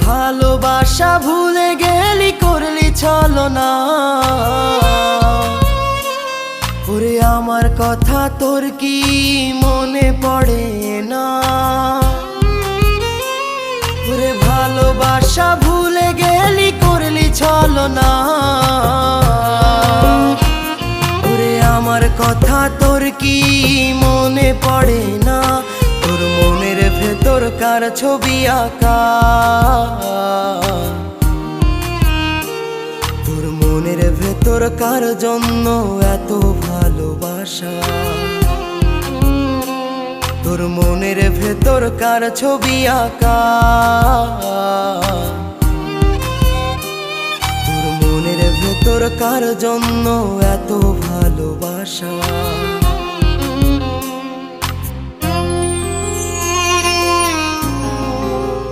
ভালোবাসা ভুলে গেলি করলি ছলনা, ওরে আমার কথা তোর কি মনে পড়ে না? ওরে ভালোবাসা ভুলে গেলি করলি ছলনা, ওরে আমার কথা তোর কি মনে পড়ে না? তোর মনের ভেতর কার ছবি আঁকা, তোর মনের ভেতর কার জন্য এত ভালোবাসা? তোর মনের ভেতর কার ছবি আঁকা, তোর মনের ভেতর কার জন্য এত ভালোবাসা?